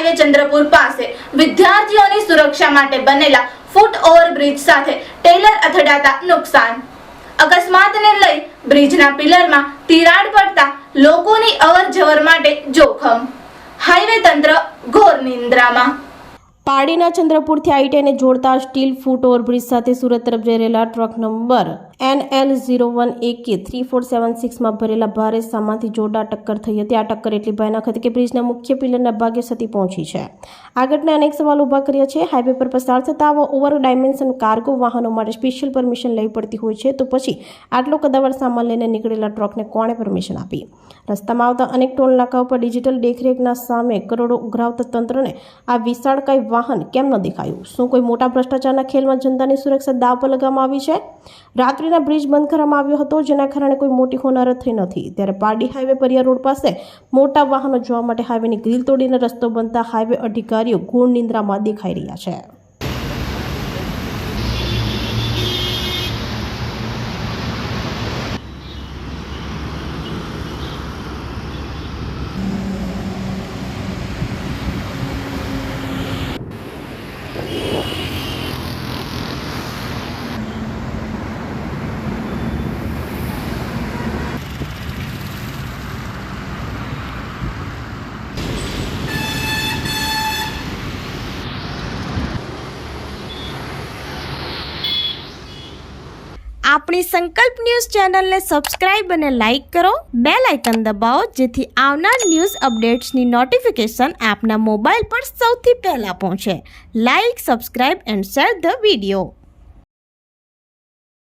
Highway Chandrapur પાસે વિદ્યાર્થીઓની સુરક્ષા માટે બનેલા ફૂટ ઓવરબ્રિજ સાથે ટેલર અથડાતા નુકસાન। અકસ્માતને લઈ બ્રિજના પિલરમાં તિરાડ પડતા લોકોની અવરજવર માટે જોખમ। હાઈવે તંત્ર ઘોર નિંદ્રામાં। પારડીના ચંદ્રપુરથી I-10 ને જોડતા સ્ટીલ ફૂટ ઓવરબ્રિજ સાથે સુરત તરફ જઈ રહેલા ટ્રક નંબર NL01AK3476 માં ભરેલા ભારે સામાનથી જોરદાર ટક્કર થઈ હતી। આ ટક્કર એટલી ભયાનક હતી કે બ્રિજના મુખ્ય પિલરના ભાગે ક્ષતિ પહોંચી છે। આ ઘટનાએ અનેક સવાલ ઊભા કર્યા છે। હાઈવે પર પસાર થતા આવા ઓવર ડાયમેન્શન કાર્ગો વાહનો માટે સ્પેશિયલ પરમિશન લેવી પડતી હોય છે, તો પછી આટલો કદાવર સામાન લઈને નીકળેલા ટ્રકને કોણે પરમિશન આપી? રસ્તામાં આવતા અનેક ટોલ નાકાઓ પર ડિજિટલ દેખરેખના સામે કરોડો ઉઘરાવતા તંત્રને આ વિશાળકાય વાહન કેમ ન દેખાયું? શું કોઈ મોટા ભ્રષ્ટાચારના ખેલમાં જનતાની સુરક્ષા દાવ પર લગાવવામાં આવી છે? રાત્રિના બ્રિજ બંધ કરવામાં આવ્યો હતો, જેના કારણે કોઈ મોટી હોનારત થઈ નથી। ત્યારે પારડી હાઈવે પરિયા રોડ પાસે મોટા વાહનો જોવા માટે હાઈવેની ગ્રીલ તોડીને રસ્તો બનતા હાઈવે અધિકારીઓ ઘોર નિંદ્રામાં દેખાઈ રહ્યા છે। આપણી સંકલ્પ ન્યૂઝ ચેનલને સબસ્ક્રાઇબ અને લાઇક કરો, બેલ આઇકન દબાવો જેથી આવનાર ન્યૂઝ અપડેટ્સની નોટિફિકેશન આપના મોબાઈલ પર સૌથી પહેલા પહોંચે। Like, subscribe and share the video.